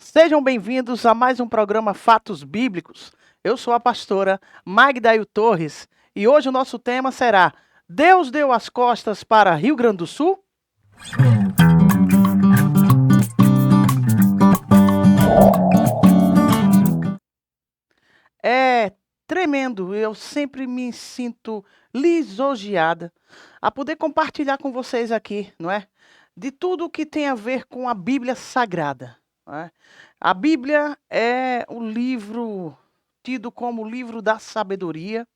Sejam bem-vindos a mais um programa Fatos Bíblicos. Eu sou a pastora Magdail Torres e hoje o nosso tema será: Deus deu as costas para Rio Grande do Sul? É tremendo, eu sempre me sinto lisonjeada a poder compartilhar com vocês aqui, não é? De tudo o que tem a ver com a Bíblia Sagrada, não é? A Bíblia é o livro tido como o livro da sabedoria,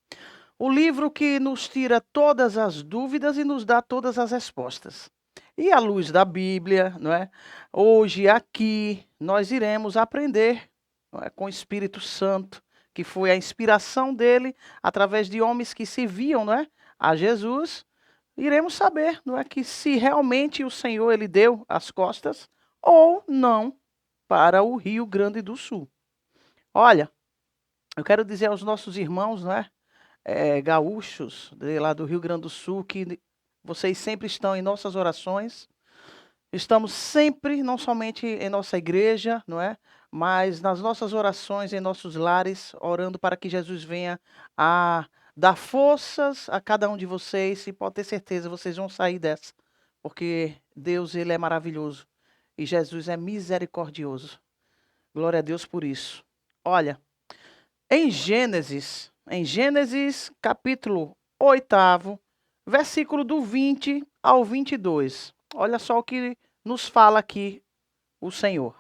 o livro que nos tira todas as dúvidas e nos dá todas as respostas. E à luz da Bíblia, não é? Hoje aqui nós iremos aprender, não é, com o Espírito Santo, que foi a inspiração dele através de homens que serviam, não é, a Jesus. Iremos saber, não é, que se realmente o Senhor ele deu as costas ou não para o Rio Grande do Sul. Olha, eu quero dizer aos nossos irmãos, não é, gaúchos de lá do Rio Grande do Sul, que vocês sempre estão em nossas orações. Estamos sempre, não somente em nossa igreja, não é? Mas nas nossas orações, em nossos lares, orando para que Jesus venha a dar forças a cada um de vocês e pode ter certeza, vocês vão sair dessa, porque Deus, ele é maravilhoso e Jesus é misericordioso. Glória a Deus por isso. Olha, em Gênesis capítulo 8, versículo do 20 ao 22. Olha só o que nos fala aqui o Senhor.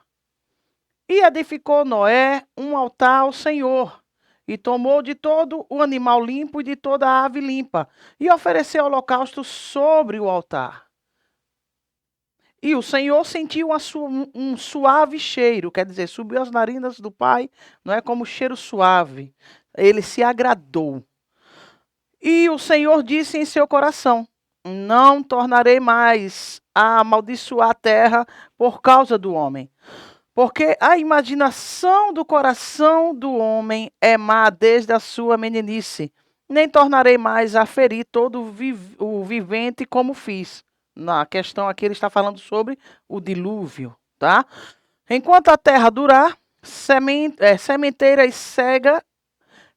E edificou Noé um altar ao Senhor, e tomou de todo o animal limpo e de toda a ave limpa, e ofereceu holocausto sobre o altar. E o Senhor sentiu um suave cheiro, quer dizer, subiu as narinas do Pai, não é como cheiro suave. Ele se agradou. E o Senhor disse em seu coração: Não tornarei mais a amaldiçoar a terra por causa do homem, porque a imaginação do coração do homem é má desde a sua meninice. Nem tornarei mais a ferir todo o vivente como fiz. Na questão aqui ele está falando sobre o dilúvio, tá? Enquanto a terra durar, sementeira e cega,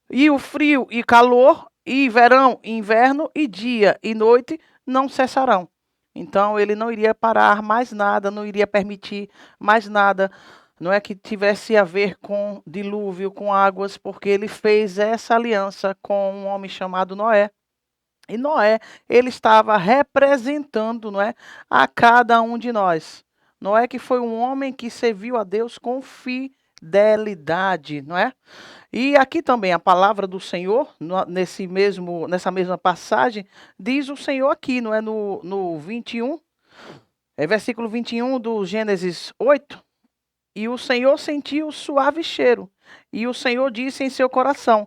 e o frio e calor, e verão e inverno, e dia e noite não cessarão. Então ele não iria parar mais nada, não iria permitir mais nada, não é que tivesse a ver com dilúvio, com águas, porque ele fez essa aliança com um homem chamado Noé. E Noé, ele estava representando, não é, a cada um de nós. Noé que foi um homem que serviu a Deus com fidelidade, não é? E aqui também a palavra do Senhor, nessa mesma passagem, diz o Senhor aqui, não é, no 21, versículo 21 do Gênesis 8. E o Senhor sentiu o suave cheiro, e o Senhor disse em seu coração: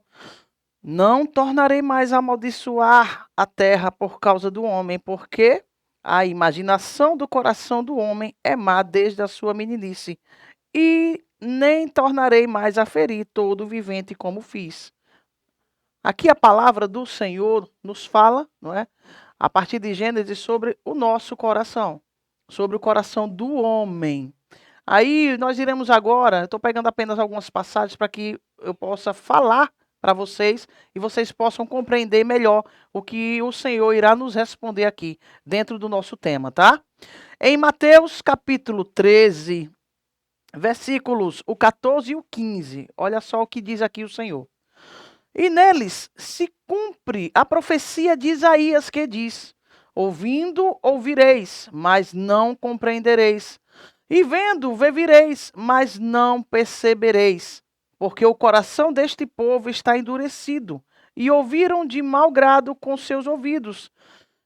Não tornarei mais a amaldiçoar a terra por causa do homem, porque a imaginação do coração do homem é má desde a sua meninice, e nem tornarei mais a ferir todo vivente como fiz. Aqui a palavra do Senhor nos fala, não é? A partir de Gênesis, sobre o nosso coração, sobre o coração do homem. Aí nós iremos agora, estou pegando apenas algumas passagens para que eu possa falar para vocês e vocês possam compreender melhor o que o Senhor irá nos responder aqui, dentro do nosso tema, tá? Em Mateus capítulo 13, versículos o 14 e o 15, olha só o que diz aqui o Senhor. E neles se cumpre a profecia de Isaías que diz: Ouvindo, ouvireis, mas não compreendereis. E vendo, vireis, mas não percebereis. Porque o coração deste povo está endurecido, e ouviram de mau grado com seus ouvidos,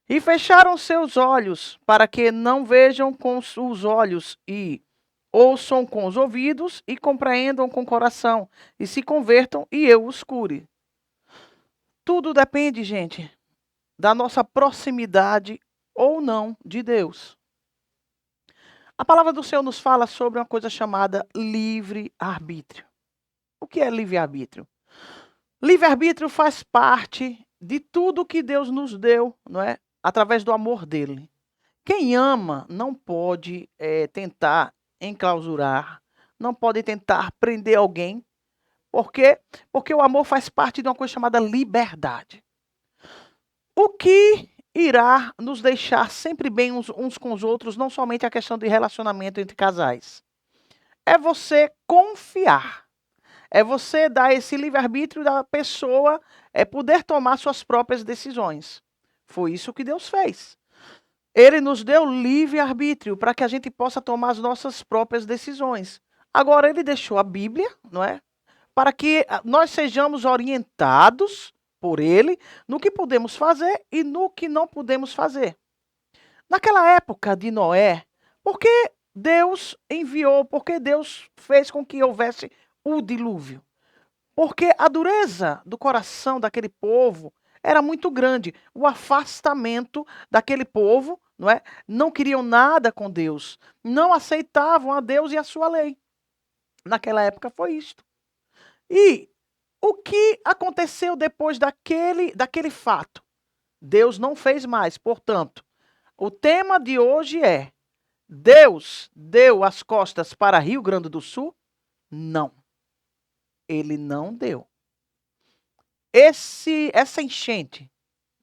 e fecharam seus olhos, para que não vejam com os olhos, e ouçam com os ouvidos, e compreendam com o coração, e se convertam, e eu os cure. Tudo depende, gente, da nossa proximidade ou não de Deus. A palavra do Senhor nos fala sobre uma coisa chamada livre-arbítrio. O que é livre-arbítrio? Livre-arbítrio faz parte de tudo que Deus nos deu, não é? Através do amor dele. Quem ama não pode tentar enclausurar, não pode tentar prender alguém. Por quê? Porque o amor faz parte de uma coisa chamada liberdade. O que irá nos deixar sempre bem uns com os outros, não somente a questão de relacionamento entre casais. É você confiar. É você dar esse livre-arbítrio da pessoa poder tomar suas próprias decisões. Foi isso que Deus fez. Ele nos deu livre-arbítrio para que a gente possa tomar as nossas próprias decisões. Agora, ele deixou a Bíblia, não é? Para que nós sejamos orientados por ele no que podemos fazer e no que não podemos fazer. Naquela época de Noé, por que Deus enviou, por que Deus fez com que houvesse o dilúvio? Porque a dureza do coração daquele povo era muito grande. O afastamento daquele povo, não é? Não queriam nada com Deus. Não aceitavam a Deus e a sua lei. Naquela época foi isto. E o que aconteceu depois daquele fato? Deus não fez mais. Portanto, o tema de hoje é: Deus deu as costas para Rio Grande do Sul? Não. Ele não deu. Essa enchente,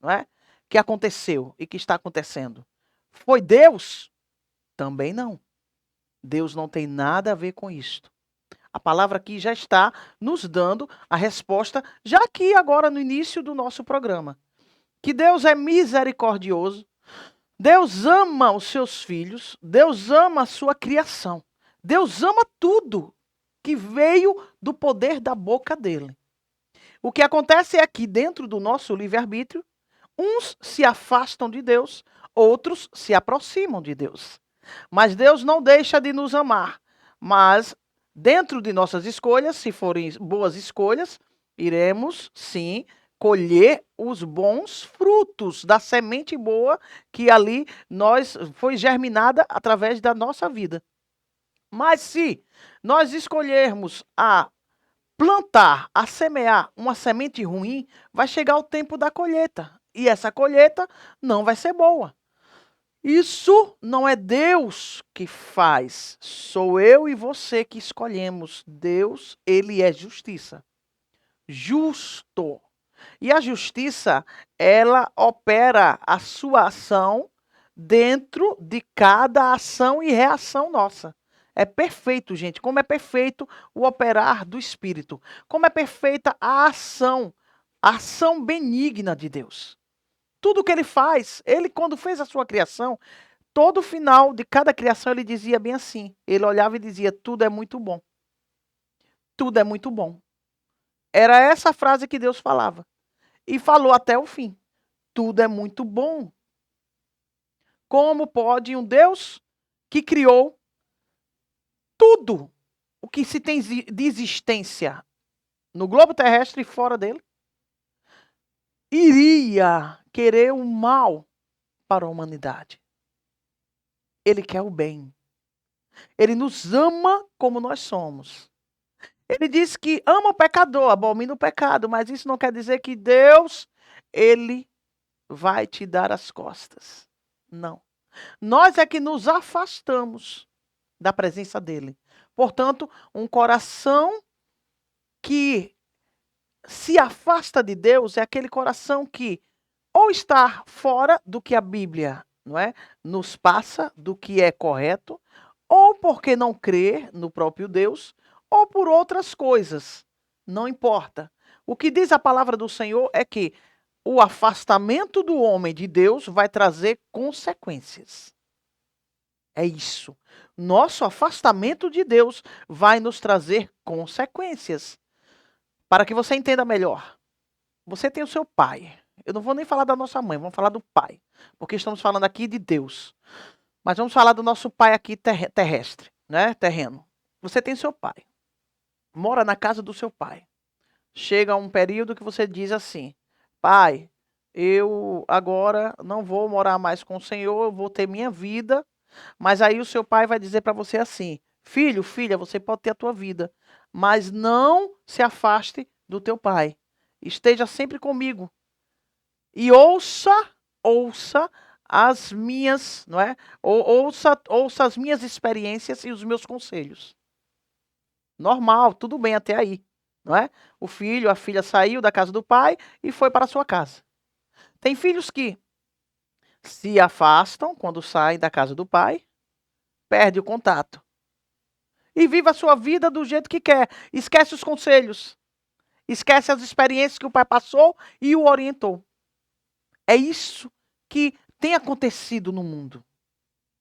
não é, que aconteceu e que está acontecendo, foi Deus? Também não. Deus não tem nada a ver com isto. A palavra aqui já está nos dando a resposta, já aqui agora no início do nosso programa. Que Deus é misericordioso, Deus ama os seus filhos, Deus ama a sua criação. Deus ama tudo que veio do poder da boca dele. O que acontece é que dentro do nosso livre-arbítrio, uns se afastam de Deus, outros se aproximam de Deus. Mas Deus não deixa de nos amar. Mas dentro de nossas escolhas, se forem boas escolhas, iremos sim colher os bons frutos da semente boa que ali foi germinada através da nossa vida. Mas se nós escolhermos a plantar, a semear uma semente ruim, vai chegar o tempo da colheita. E essa colheita não vai ser boa. Isso não é Deus que faz, sou eu e você que escolhemos. Deus, ele é justiça. Justo. E a justiça, ela opera a sua ação dentro de cada ação e reação nossa. É perfeito, gente. Como é perfeito o operar do Espírito. Como é perfeita a ação benigna de Deus. Tudo que ele faz, ele quando fez a sua criação, todo final de cada criação ele dizia bem assim. Ele olhava e dizia, tudo é muito bom. Tudo é muito bom. Era essa a frase que Deus falava. E falou até o fim. Tudo é muito bom. Como pode um Deus que criou tudo o que se tem de existência no globo terrestre e fora dele, iria querer o mal para a humanidade? Ele quer o bem. Ele nos ama como nós somos. Ele diz que ama o pecador, abomina o pecado, mas isso não quer dizer que Deus, ele vai te dar as costas. Não. Nós é que nos afastamos da presença dele. Portanto, um coração que se afasta de Deus é aquele coração que ou está fora do que a Bíblia, não é, nos passa, do que é correto, ou porque não crê no próprio Deus, ou por outras coisas. Não importa. O que diz a palavra do Senhor é que o afastamento do homem de Deus vai trazer consequências. É isso. Nosso afastamento de Deus vai nos trazer consequências. Para que você entenda melhor. Você tem o seu pai. Eu não vou nem falar da nossa mãe, vamos falar do pai. Porque estamos falando aqui de Deus. Mas vamos falar do nosso pai aqui terrestre, né? Terreno. Você tem seu pai. Mora na casa do seu pai. Chega um período que você diz assim: pai, eu agora não vou morar mais com o Senhor, eu vou ter minha vida. Mas aí o seu pai vai dizer para você assim: filho, filha, você pode ter a tua vida, mas não se afaste do teu pai. Esteja sempre comigo. E ouça as minhas, não é? Ouça as minhas experiências e os meus conselhos. Normal, tudo bem até aí, não é? O filho, a filha saiu da casa do pai e foi para a sua casa. Tem filhos que se afastam quando saem da casa do pai, perde o contato e vive a sua vida do jeito que quer, esquece os conselhos, esquece as experiências que o pai passou e o orientou. É isso que tem acontecido no mundo,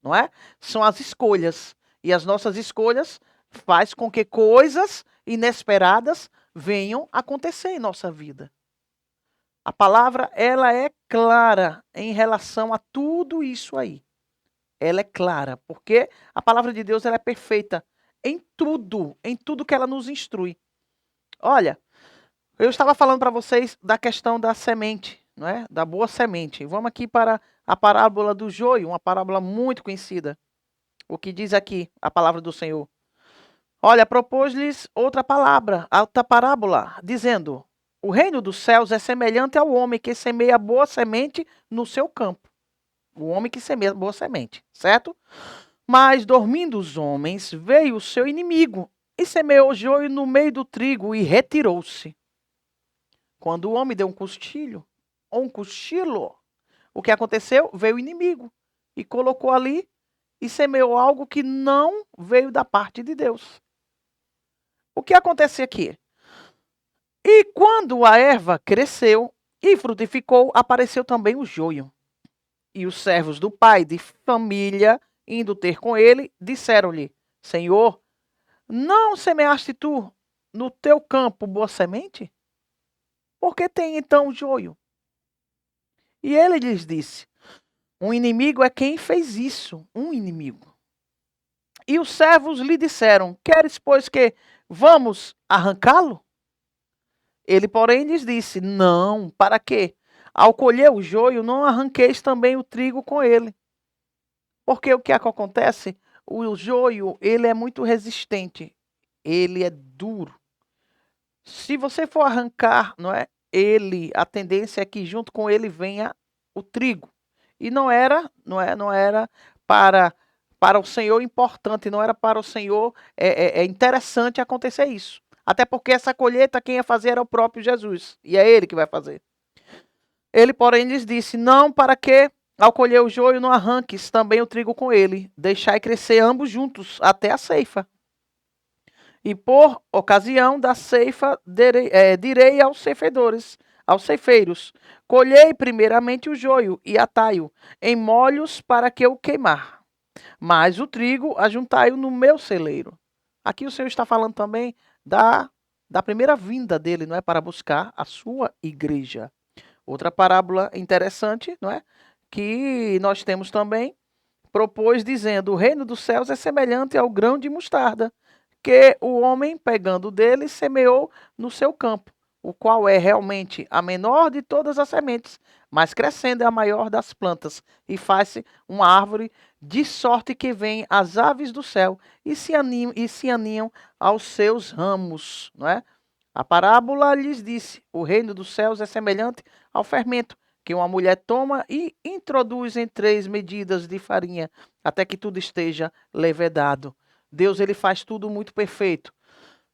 não é? São as escolhas. E as nossas escolhas faz com que coisas inesperadas venham acontecer em nossa vida. A palavra, ela é clara em relação a tudo isso aí. Ela é clara, porque a palavra de Deus ela é perfeita em tudo que ela nos instrui. Olha, eu estava falando para vocês da questão da semente, não é? Da boa semente. Vamos aqui para a parábola do joio, uma parábola muito conhecida. O que diz aqui a palavra do Senhor? Olha, propôs-lhes outra palavra, outra parábola, dizendo: o reino dos céus é semelhante ao homem que semeia boa semente no seu campo. O homem que semeia boa semente, certo? Mas dormindo os homens, veio o seu inimigo e semeou joio no meio do trigo e retirou-se. Quando o homem deu um cochilo, o que aconteceu? Veio o inimigo e colocou ali e semeou algo que não veio da parte de Deus. O que acontece aqui? E quando a erva cresceu e frutificou, apareceu também o joio. E os servos do pai de família, indo ter com ele, disseram-lhe: Senhor, não semeaste tu no teu campo boa semente? Por que tem então o joio? E ele lhes disse: um inimigo é quem fez isso, um inimigo. E os servos lhe disseram: queres, pois, que vamos arrancá-lo? Ele, porém, lhes disse: não, para quê? Ao colher o joio, não arranqueis também o trigo com ele. Porque o que acontece? O joio, ele é muito resistente. Ele é duro. Se você for arrancar, não é? A tendência é que junto com ele venha o trigo. E não era para o Senhor importante, não era para o Senhor é interessante acontecer isso. Até porque essa colheita quem ia fazer era o próprio Jesus, e é ele que vai fazer. Ele, porém, lhes disse: não, para que ao colher o joio não arranques também o trigo com ele, deixai crescer ambos juntos até a ceifa. E por ocasião da ceifa direi aos ceifadores, aos ceifeiros: colhei primeiramente o joio e atai-o em molhos para que o queimar, mas o trigo ajuntai-o no meu celeiro. Aqui o Senhor está falando também da primeira vinda dele, não é, para buscar a sua igreja. Outra parábola interessante, não é, que nós temos também, propôs dizendo: o reino dos céus é semelhante ao grão de mostarda, que o homem, pegando dele, semeou no seu campo, o qual é realmente a menor de todas as sementes, mas crescendo é a maior das plantas, e faz-se uma árvore, de sorte que vêm as aves do céu e se aninham aos seus ramos. Não é? A parábola lhes disse: o reino dos céus é semelhante ao fermento, que uma mulher toma e introduz em 3 medidas de farinha, até que tudo esteja levedado. Deus, ele faz tudo muito perfeito.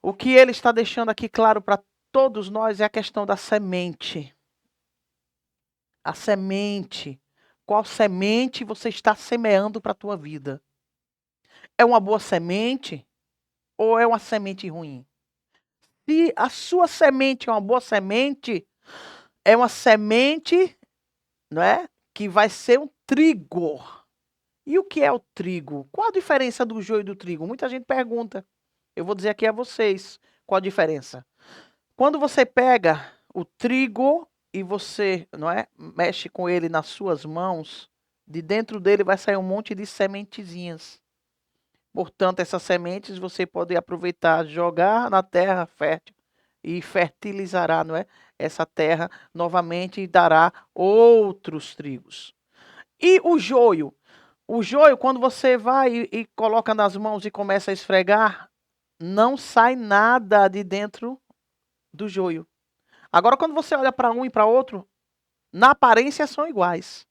O que ele está deixando aqui claro para todos nós é a questão da semente. A semente. Qual semente você está semeando para a tua vida? É uma boa semente ou é uma semente ruim? Se a sua semente é uma boa semente, é uma semente, não é? Que vai ser um trigo. E o que é o trigo? Qual a diferença do joio e do trigo? Muita gente pergunta. Eu vou dizer aqui a vocês qual a diferença. Quando você pega o trigo e você, não é, mexe com ele nas suas mãos, de dentro dele vai sair um monte de sementezinhas. Portanto, essas sementes você pode aproveitar, jogar na terra fértil e fertilizará, não é? Essa terra novamente e dará outros trigos. E o joio? O joio, quando você vai e coloca nas mãos e começa a esfregar, não sai nada de dentro do joio. Agora, quando você olha para um e para outro, na aparência são iguais.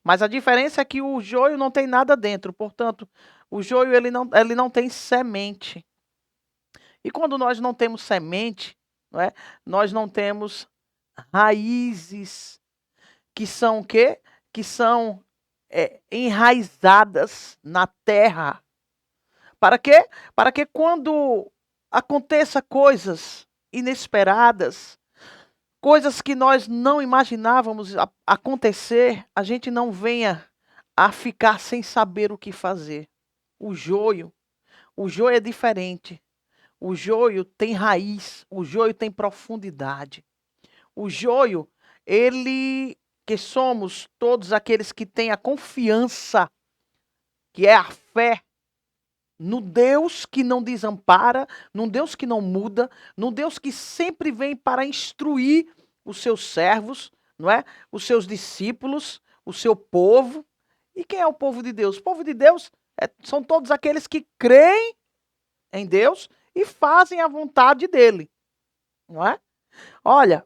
Mas a diferença é que o joio não tem nada dentro. Portanto, o joio ele não tem semente. E quando nós não temos semente, não é? Nós não temos raízes que são o quê? Que são enraizadas na terra. Para quê? Para que quando aconteça coisas inesperadas, coisas que nós não imaginávamos acontecer, a gente não venha a ficar sem saber o que fazer. O joio é diferente. O joio tem raiz, o joio tem profundidade. O joio, ele, que somos todos aqueles que têm a confiança, que é a fé, no Deus que não desampara, no Deus que não muda, no Deus que sempre vem para instruir os seus servos, não é? Os seus discípulos, o seu povo. E quem é o povo de Deus? O povo de Deus são todos aqueles que creem em Deus e fazem a vontade dele, não é? Olha,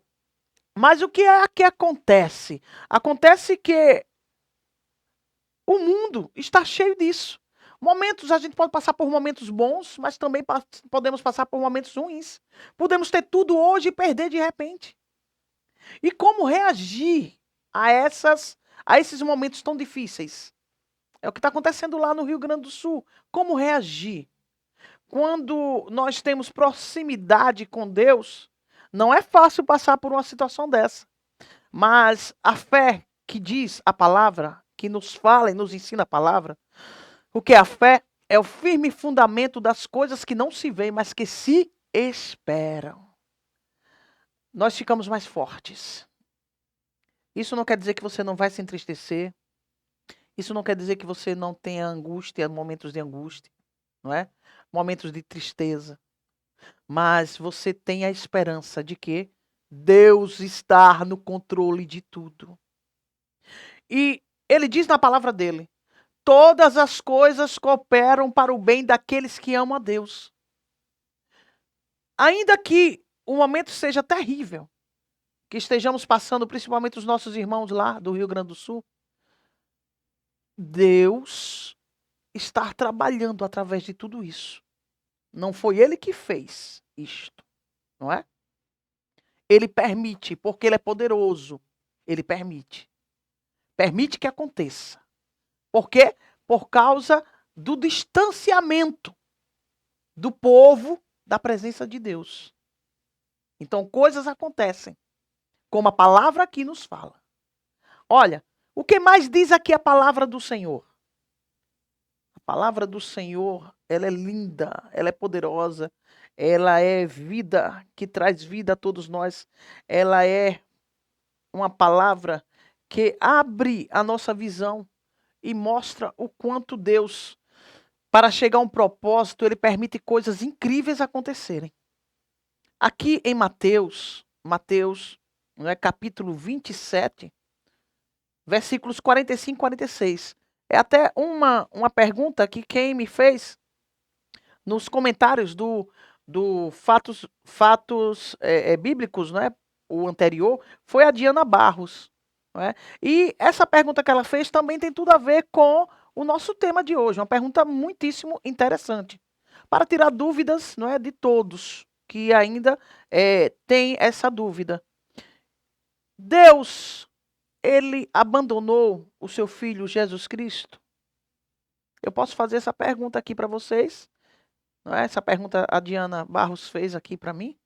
mas o que é que acontece? Acontece que o mundo está cheio disso. Momentos, a gente pode passar por momentos bons, mas também podemos passar por momentos ruins. Podemos ter tudo hoje e perder de repente. E como reagir a esses momentos tão difíceis? É o que está acontecendo lá no Rio Grande do Sul. Como reagir? Quando nós temos proximidade com Deus, não é fácil passar por uma situação dessa. Mas a fé que diz a palavra, que nos fala e nos ensina a palavra, o que é a fé? É o firme fundamento das coisas que não se veem, mas que se esperam. Nós ficamos mais fortes. Isso não quer dizer que você não vai se entristecer. Isso não quer dizer que você não tenha angústia, momentos de angústia, não é? Momentos de tristeza. Mas você tem a esperança de que Deus está no controle de tudo. E ele diz na palavra dele: todas as coisas cooperam para o bem daqueles que amam a Deus. Ainda que o momento seja terrível, que estejamos passando, principalmente os nossos irmãos lá do Rio Grande do Sul, Deus está trabalhando através de tudo isso. Não foi ele que fez isto, não é? Ele permite, porque ele é poderoso. Ele permite. Permite que aconteça. Por quê? Por causa do distanciamento do povo da presença de Deus. Então, coisas acontecem, como a palavra aqui nos fala. Olha, o que mais diz aqui a palavra do Senhor? A palavra do Senhor, ela é linda, ela é poderosa, ela é vida, que traz vida a todos nós. Ela é uma palavra que abre a nossa visão e mostra o quanto Deus, para chegar a um propósito, ele permite coisas incríveis acontecerem. Aqui em Mateus, né, capítulo 27, versículos 45 e 46. É até uma pergunta que quem me fez nos comentários do Fatos Bíblicos, né, o anterior, foi a Diana Barros. Né? E essa pergunta que ela fez também tem tudo a ver com o nosso tema de hoje. Uma pergunta muitíssimo interessante. Para tirar dúvidas, não é, de todos que ainda tem essa dúvida. Deus, ele abandonou o seu filho Jesus Cristo? Eu posso fazer essa pergunta aqui para vocês. Não é? Essa pergunta a Diana Barros fez aqui para mim.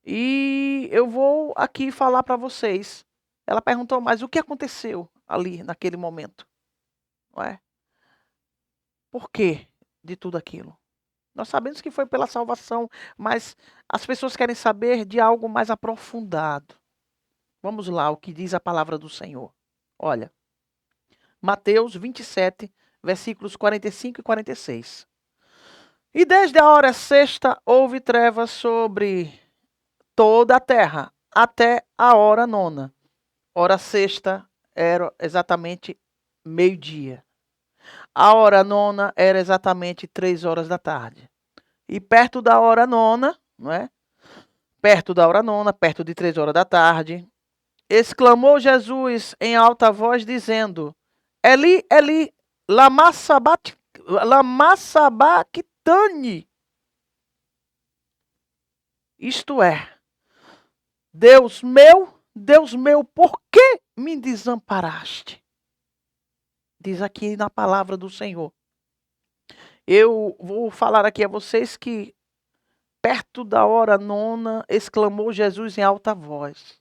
E eu vou aqui falar para vocês. Ela perguntou, mas o que aconteceu ali naquele momento? Não é? Por que de tudo aquilo? Nós sabemos que foi pela salvação, mas as pessoas querem saber de algo mais aprofundado. Vamos lá, o que diz a palavra do Senhor. Olha, Mateus 27, versículos 45 e 46. E desde a hora sexta houve trevas sobre toda a terra, até a hora nona. Hora sexta era exatamente meio-dia. A hora nona era exatamente 3 horas da tarde. E perto da hora nona, não é? Perto da hora nona, perto de 3 horas da tarde, exclamou Jesus em alta voz, dizendo: Eli, Eli, lama sabachthani. Isto é, Deus meu, por que me desamparaste? Diz aqui na palavra do Senhor. Eu vou falar aqui a vocês que perto da hora nona, exclamou Jesus em alta voz.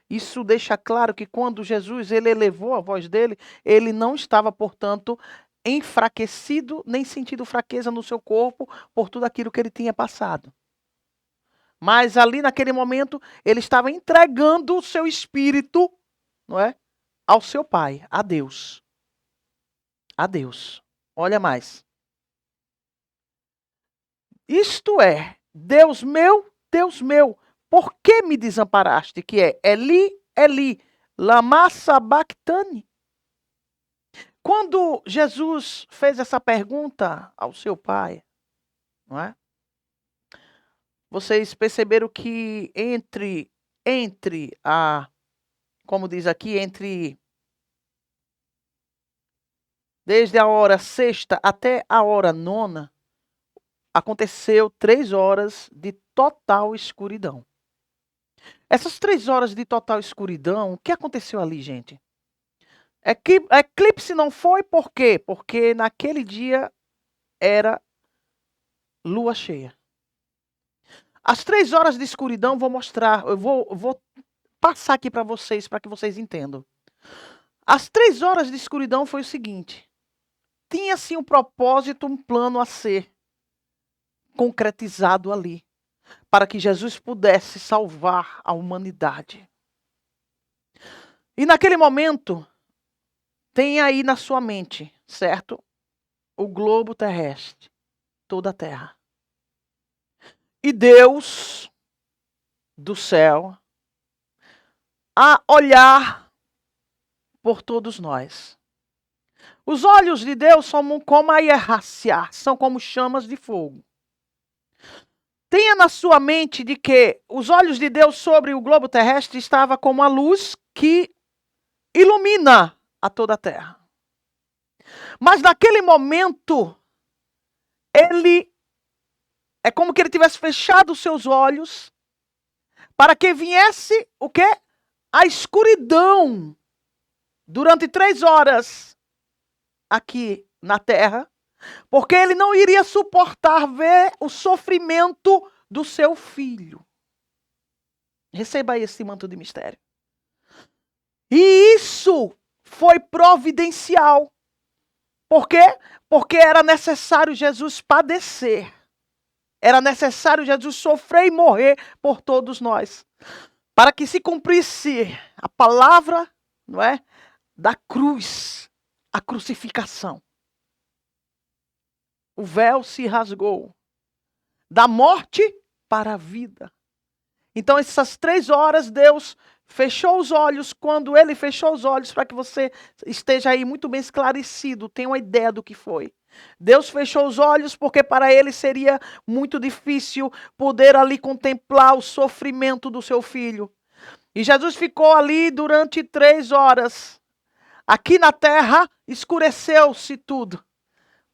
Isso deixa claro que quando Jesus ele elevou a voz dele, ele não estava, portanto, enfraquecido, nem sentindo fraqueza no seu corpo por tudo aquilo que ele tinha passado. Mas ali naquele momento, ele estava entregando o seu espírito, não é? Ao seu Pai, a Deus. A Deus. Olha mais. Isto é, Deus meu, por que me desamparaste? Que é Eli, Eli, lama sabachthani. Quando Jesus fez essa pergunta ao seu pai, não é? Vocês perceberam que como diz aqui, desde a hora sexta até a hora nona, aconteceu 3 horas de total escuridão. Essas 3 horas de total escuridão, o que aconteceu ali, gente? Eclipse não foi por quê? Porque naquele dia era lua cheia. As 3 horas de escuridão, vou mostrar, eu vou passar aqui para vocês que vocês entendam. As 3 horas de escuridão foi o seguinte: tinha sim um propósito, um plano a ser concretizado ali, para que Jesus pudesse salvar a humanidade. E naquele momento, tem aí na sua mente, certo? O globo terrestre, toda a terra. E Deus do céu a olhar por todos nós. Os olhos de Deus são como a Ierraciá, são como chamas de fogo. Tenha na sua mente de que os olhos de Deus sobre o globo terrestre estava como a luz que ilumina a toda a terra. Mas naquele momento, é como que ele tivesse fechado os seus olhos para que viesse o quê? A escuridão durante 3 horas aqui na terra, porque ele não iria suportar ver o sofrimento do seu filho. Receba aí esse manto de mistério. E isso foi providencial. Por quê? Porque era necessário Jesus padecer. Era necessário Jesus sofrer e morrer por todos nós. Para que se cumprisse a palavra, não é? Da cruz, a crucificação. O véu se rasgou. Da morte para a vida. Então, essas 3 horas, Deus fechou os olhos. Quando ele fechou os olhos, para que você esteja aí muito bem esclarecido, tenha uma ideia do que foi. Deus fechou os olhos porque para ele seria muito difícil poder ali contemplar o sofrimento do seu filho. E Jesus ficou ali durante 3 horas. Aqui na terra, escureceu-se tudo,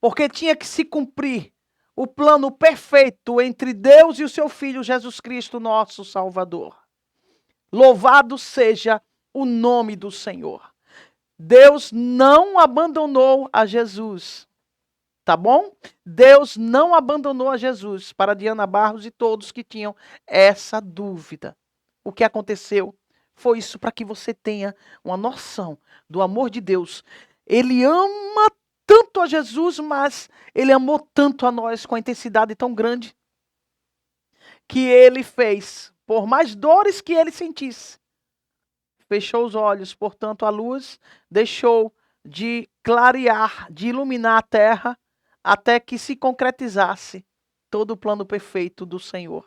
porque tinha que se cumprir o plano perfeito entre Deus e o seu Filho Jesus Cristo, nosso Salvador. Louvado seja o nome do Senhor. Deus não abandonou a Jesus, tá bom? Deus não abandonou a Jesus, para Diana Barros e todos que tinham essa dúvida. O que aconteceu foi isso, para que você tenha uma noção do amor de Deus. Ele ama tanto a Jesus, mas ele amou tanto a nós com a intensidade tão grande que ele fez, por mais dores que ele sentisse, fechou os olhos, portanto a luz deixou de clarear, de iluminar a terra, até que se concretizasse todo o plano perfeito do Senhor.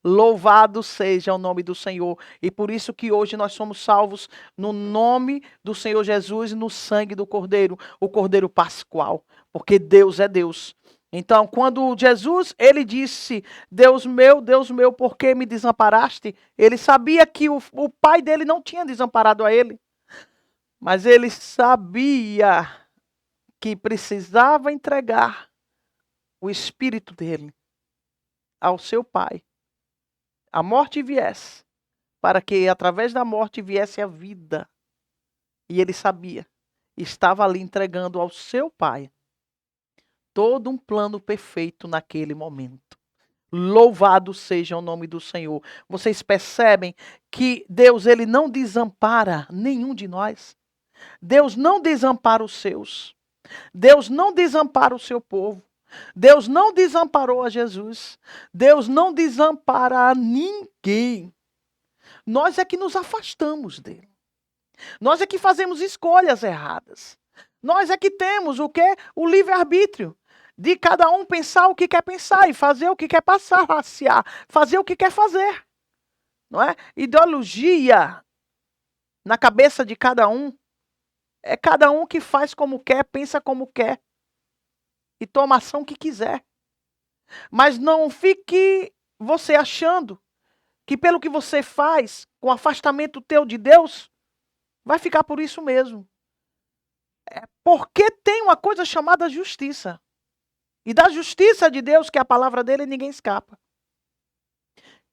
Louvado seja o nome do Senhor. E por isso que hoje nós somos salvos no nome do Senhor Jesus e no sangue do Cordeiro, o Cordeiro Pascual, porque Deus é Deus. Então, quando Jesus, ele disse, Deus meu, por que me desamparaste? Ele sabia que o pai dele não tinha desamparado a ele, mas ele sabia que precisava entregar o espírito dele ao seu pai, a morte viesse, para que através da morte viesse a vida. E ele sabia, estava ali entregando ao seu Pai todo um plano perfeito naquele momento. Louvado seja o nome do Senhor. Vocês percebem que Deus, ele não desampara nenhum de nós. Deus não desampara os seus. Deus não desampara o seu povo. Deus não desamparou a Jesus. Deus não desampara a ninguém. Nós é que nos afastamos dele. Nós é que fazemos escolhas erradas. Nós é que temos o quê? O livre-arbítrio de cada um pensar o que quer pensar e fazer o que quer passar, fazer o que quer fazer. Não é? Ideologia na cabeça de cada um é cada um que faz como quer, pensa como quer e toma a ação que quiser. Mas não fique você achando que pelo que você faz, com afastamento teu de Deus, vai ficar por isso mesmo. É porque tem uma coisa chamada justiça. E da justiça de Deus, que é a palavra dele, ninguém escapa.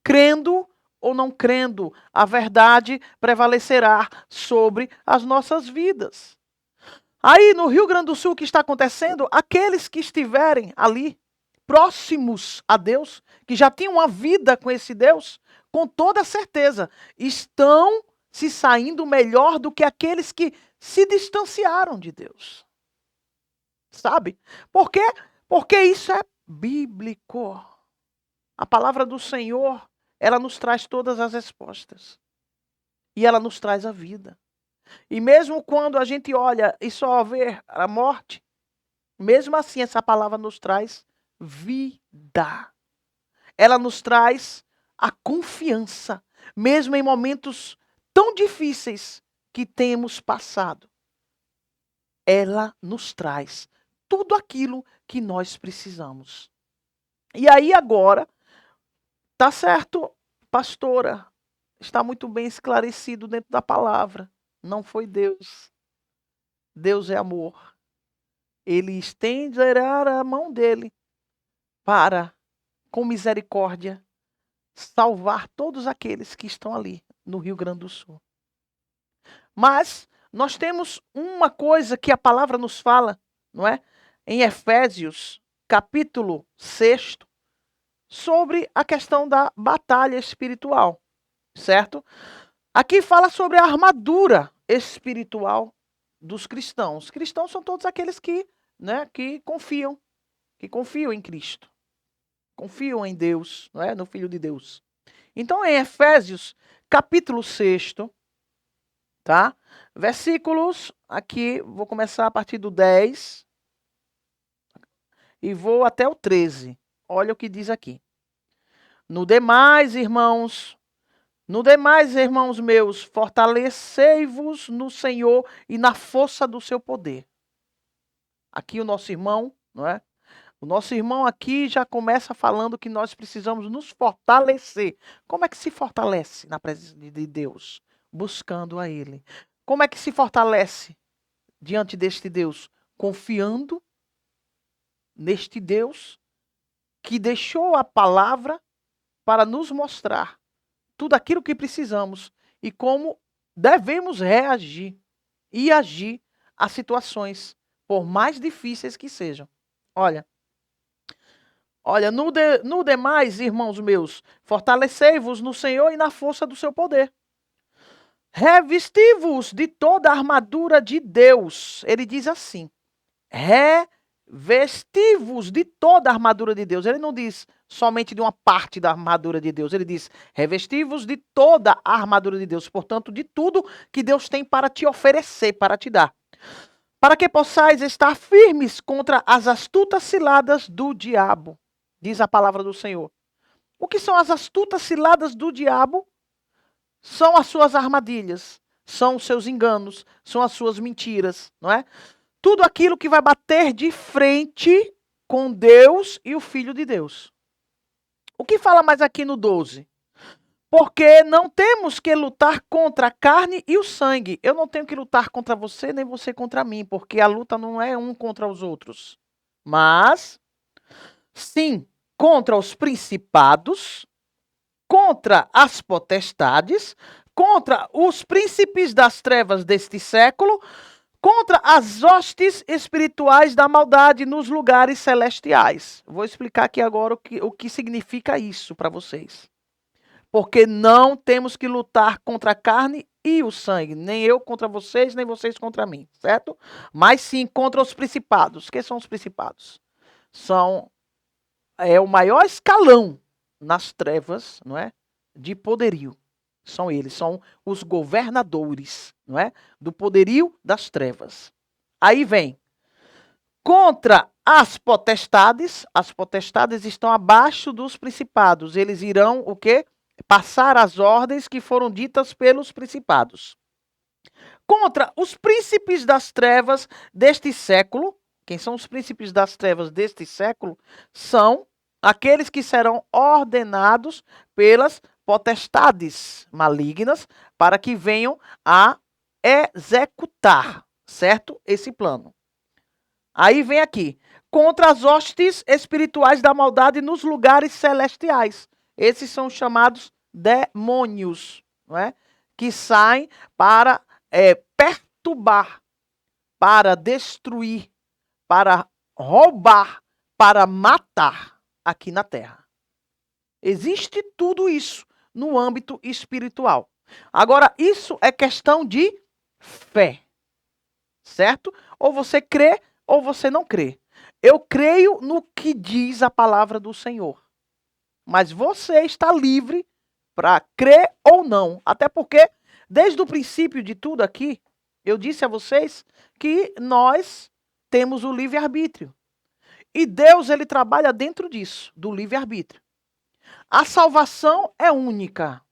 Crendo ou não crendo, a verdade prevalecerá sobre as nossas vidas. Aí no Rio Grande do Sul, o que está acontecendo? Aqueles que estiverem ali, próximos a Deus, que já tinham uma vida com esse Deus, com toda certeza, estão se saindo melhor do que aqueles que se distanciaram de Deus. Sabe? Por quê? Porque isso é bíblico. A palavra do Senhor, ela nos traz todas as respostas. E ela nos traz a vida. E mesmo quando a gente olha e só vê a morte, mesmo assim essa palavra nos traz vida. Ela nos traz a confiança, mesmo em momentos tão difíceis que temos passado. Ela nos traz tudo aquilo que nós precisamos. E aí agora, tá certo, pastora, está muito bem esclarecido dentro da palavra. Não foi Deus. Deus é amor. Ele estenderá a mão dele para, com misericórdia, salvar todos aqueles que estão ali no Rio Grande do Sul. Mas nós temos uma coisa que a palavra nos fala, não é? Em Efésios, capítulo 6, sobre a questão da batalha espiritual, certo? Aqui fala sobre a armadura espiritual dos cristãos. Cristãos são todos aqueles que, né, que confiam em Cristo. Confiam em Deus, não é? No Filho de Deus. Então, em Efésios, capítulo 6, tá? Versículos, aqui, vou começar a partir do 10 e vou até o 13. Olha o que diz aqui. No demais, irmãos meus, fortalecei-vos no Senhor e na força do seu poder. Aqui o nosso irmão, não é? O nosso irmão aqui já começa falando que nós precisamos nos fortalecer. Como é que se fortalece na presença de Deus? Buscando a Ele. Como é que se fortalece diante deste Deus? Confiando neste Deus que deixou a palavra para nos mostrar tudo aquilo que precisamos e como devemos reagir e agir a situações, por mais difíceis que sejam. Olha, no demais, irmãos meus, fortalecei-vos no Senhor e na força do seu poder. Revesti-vos de toda a armadura de Deus. Ele diz assim, revesti-vos de toda a armadura de Deus. Ele não diz somente de uma parte da armadura de Deus. Ele diz, revesti-vos de toda a armadura de Deus. Portanto, de tudo que Deus tem para te oferecer, para te dar. Para que possais estar firmes contra as astutas ciladas do diabo, diz a palavra do Senhor. O que são as astutas ciladas do diabo? São as suas armadilhas, são os seus enganos, são as suas mentiras, não é? Tudo aquilo que vai bater de frente com Deus e o Filho de Deus. O que fala mais aqui no 12? Porque não temos que lutar contra a carne e o sangue. Eu não tenho que lutar contra você, nem você contra mim, porque a luta não é um contra os outros. Mas, sim, contra os principados, contra as potestades, contra os príncipes das trevas deste século, contra as hostes espirituais da maldade nos lugares celestiais. Vou explicar aqui agora o que significa isso para vocês. Porque não temos que lutar contra a carne e o sangue, nem eu contra vocês, nem vocês contra mim, certo? Mas sim contra os principados. Quem são os principados? É o maior escalão nas trevas, não é? De poderio. São eles, são os governadores, não é? Do poderio das trevas. Aí vem contra as potestades estão abaixo dos principados. Eles irão o quê? Passar as ordens que foram ditas pelos principados. Contra os príncipes das trevas deste século. Quem são os príncipes das trevas deste século? São aqueles que serão ordenados pelas potestades malignas para que venham a executar, certo? Esse plano. Aí vem aqui, contra as hostes espirituais da maldade nos lugares celestiais. Esses são chamados demônios, não é? Que saem para perturbar, para destruir, para roubar, para matar aqui na Terra. Existe tudo isso no âmbito espiritual. Agora, isso é questão de fé, certo? Ou você crê ou você não crê. Eu creio no que diz a palavra do Senhor. Mas você está livre para crer ou não. Até porque, desde o princípio de tudo aqui, eu disse a vocês que nós temos o livre-arbítrio. E Deus, ele trabalha dentro disso, do livre-arbítrio. A salvação é única.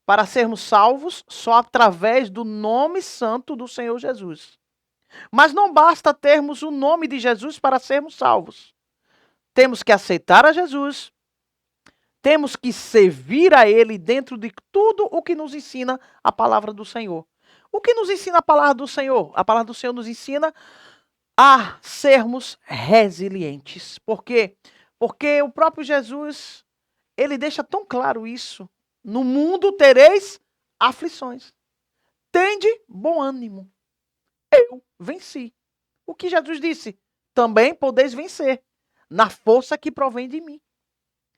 Para sermos salvos, só através do nome santo do Senhor Jesus. Mas não basta termos o nome de Jesus para sermos salvos. Temos que aceitar a Jesus, temos que servir a Ele dentro de tudo o que nos ensina a palavra do Senhor. O que nos ensina a palavra do Senhor? A palavra do Senhor nos ensina a sermos resilientes. Por quê? Porque o próprio Jesus, ele deixa tão claro isso. No mundo tereis aflições. Tende bom ânimo. Eu venci. O que Jesus disse? Também podeis vencer, na força que provém de mim.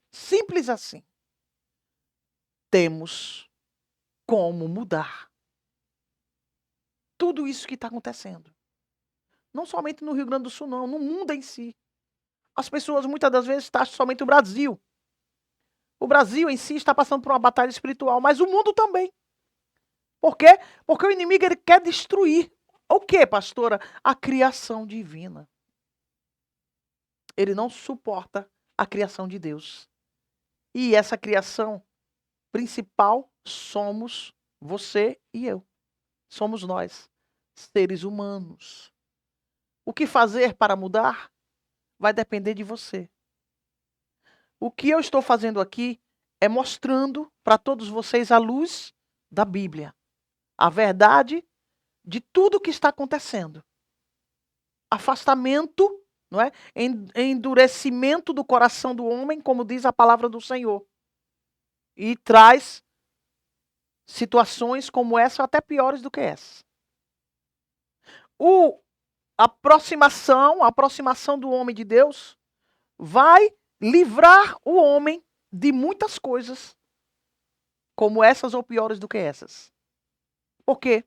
Simples assim. Temos como mudar tudo isso que está acontecendo. Não somente no Rio Grande do Sul, não, no mundo em si. As pessoas muitas das vezes taxam somente o Brasil. O Brasil em si está passando por uma batalha espiritual, mas o mundo também. Por quê? Porque o inimigo ele quer destruir. O que, pastora? A criação divina. Ele não suporta a criação de Deus. E essa criação principal somos você e eu. Somos nós, seres humanos. O que fazer para mudar vai depender de você. O que eu estou fazendo aqui é mostrando para todos vocês a luz da Bíblia. A verdade de tudo o que está acontecendo. Afastamento, não é? Endurecimento do coração do homem, como diz a palavra do Senhor. E traz situações como essa, até piores do que essa. A aproximação do homem de Deus vai livrar o homem de muitas coisas, como essas ou piores do que essas. Por quê?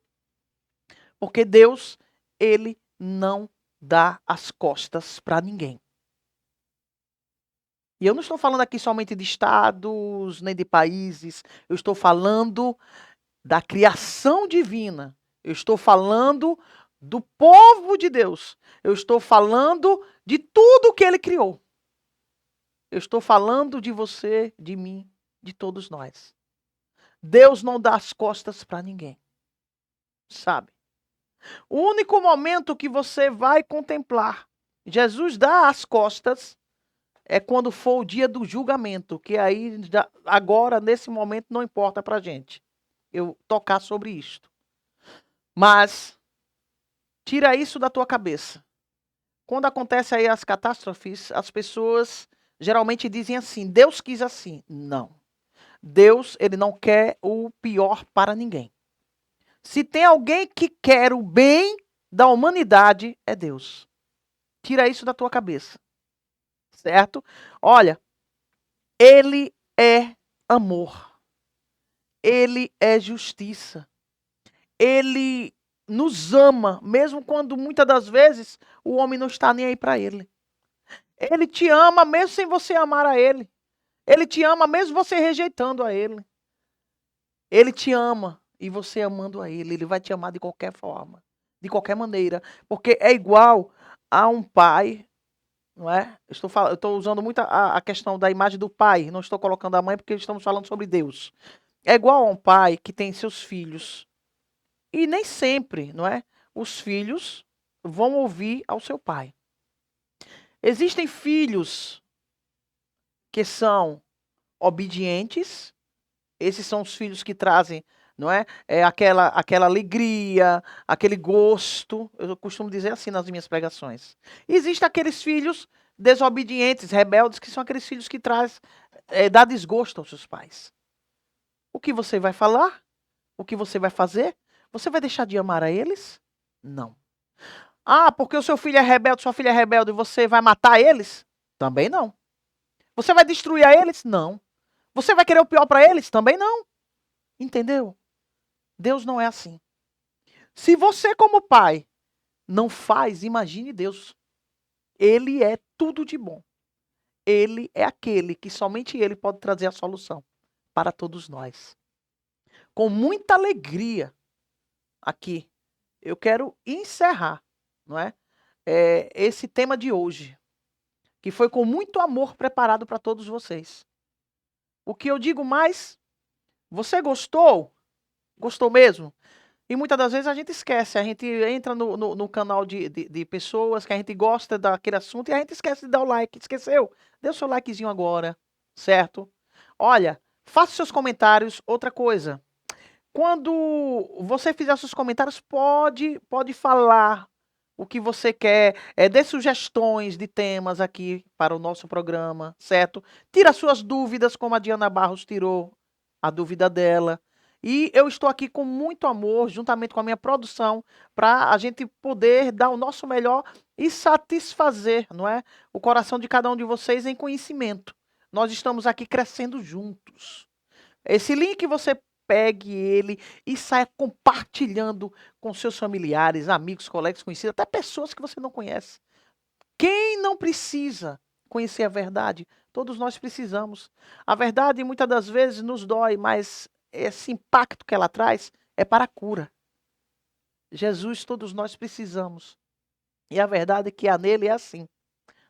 Porque Deus, ele não dá as costas para ninguém. E eu não estou falando aqui somente de estados, nem de países. Eu estou falando da criação divina. Eu estou falando do povo de Deus. Eu estou falando de tudo que ele criou. Eu estou falando de você, de mim, de todos nós. Deus não dá as costas para ninguém. Sabe? O único momento que você vai contemplar Jesus dá as costas é quando for o dia do julgamento, que aí agora, nesse momento, não importa para a gente eu tocar sobre isto. Mas tira isso da tua cabeça. Quando acontece aí as catástrofes, as pessoas geralmente dizem assim, Deus quis assim. Não. Deus, ele não quer o pior para ninguém. Se tem alguém que quer o bem da humanidade, é Deus. Tira isso da tua cabeça, certo? Olha, ele é amor. Ele é justiça. Ele nos ama, mesmo quando muitas das vezes o homem não está nem aí para ele. Ele te ama mesmo sem você amar a ele. Ele te ama mesmo você rejeitando a ele. Ele te ama e você amando a ele. Ele vai te amar de qualquer forma, de qualquer maneira. Porque é igual a um pai, não é? Eu estou usando muito a questão da imagem do pai. Não estou colocando a mãe porque estamos falando sobre Deus. É igual a um pai que tem seus filhos. E nem sempre, não é? Os filhos vão ouvir ao seu pai. Existem filhos que são obedientes. Esses são os filhos que trazem, não é? Aquela alegria, aquele gosto. Eu costumo dizer assim nas minhas pregações. E existem aqueles filhos desobedientes, rebeldes, que são aqueles filhos que dá desgosto aos seus pais. O que você vai falar? O que você vai fazer? Você vai deixar de amar a eles? Não. Ah, porque o seu filho é rebelde, sua filha é rebelde, e você vai matar eles? Também não. Você vai destruir a eles? Não. Você vai querer o pior para eles? Também não. Entendeu? Deus não é assim. Se você, como pai, não faz, imagine Deus. Ele é tudo de bom. Ele é aquele que somente ele pode trazer a solução para todos nós. Com muita alegria, aqui, eu quero encerrar, não é? Esse tema de hoje, que foi com muito amor preparado para todos vocês. O que eu digo mais, você gostou? Gostou mesmo? E muitas das vezes a gente esquece, a gente entra no canal de pessoas que a gente gosta daquele assunto e a gente esquece de dar o like. Esqueceu? Dê o seu likezinho agora, certo? Olha, faça seus comentários. Outra coisa, quando você fizer seus comentários, pode falar o que você quer, dê sugestões de temas aqui para o nosso programa, certo? Tira suas dúvidas, como a Diana Barros tirou a dúvida dela. E eu estou aqui com muito amor, juntamente com a minha produção, para a gente poder dar o nosso melhor e satisfazer, não é, o coração de cada um de vocês em conhecimento. Nós estamos aqui crescendo juntos. Esse link você pegue ele e saia compartilhando com seus familiares, amigos, colegas, conhecidos, até pessoas que você não conhece. Quem não precisa conhecer a verdade? Todos nós precisamos. A verdade muitas das vezes nos dói, mas esse impacto que ela traz é para a cura. Jesus, todos nós precisamos. E a verdade é que há nele é assim.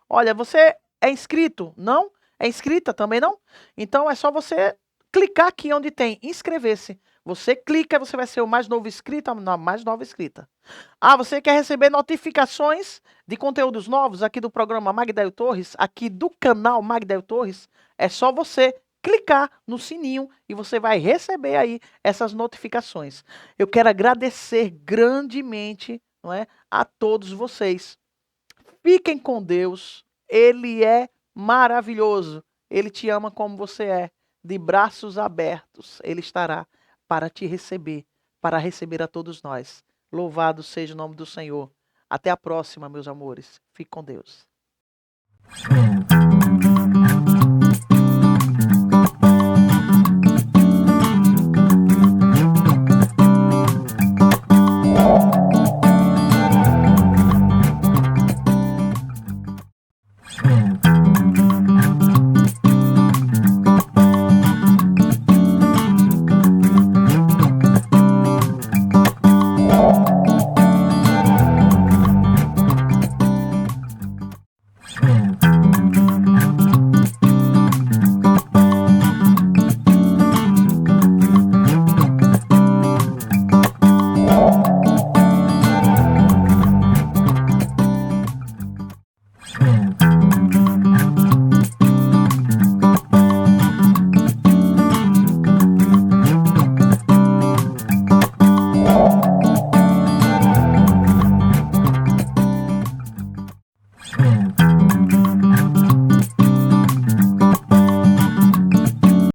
Olha, você é inscrito? Não? É inscrita também não? Então é só você clicar aqui onde tem inscrever-se. Você clica, você vai ser o mais novo inscrito, a mais nova inscrita. Ah, você quer receber notificações de conteúdos novos aqui do programa Magdael Torres, aqui do canal Magdael Torres? É só você clicar no sininho e você vai receber aí essas notificações. Eu quero agradecer grandemente, não é, a todos vocês. Fiquem com Deus. Ele é maravilhoso. Ele te ama como você é. De braços abertos, ele estará para te receber, para receber a todos nós. Louvado seja o nome do Senhor. Até a próxima, meus amores. Fique com Deus.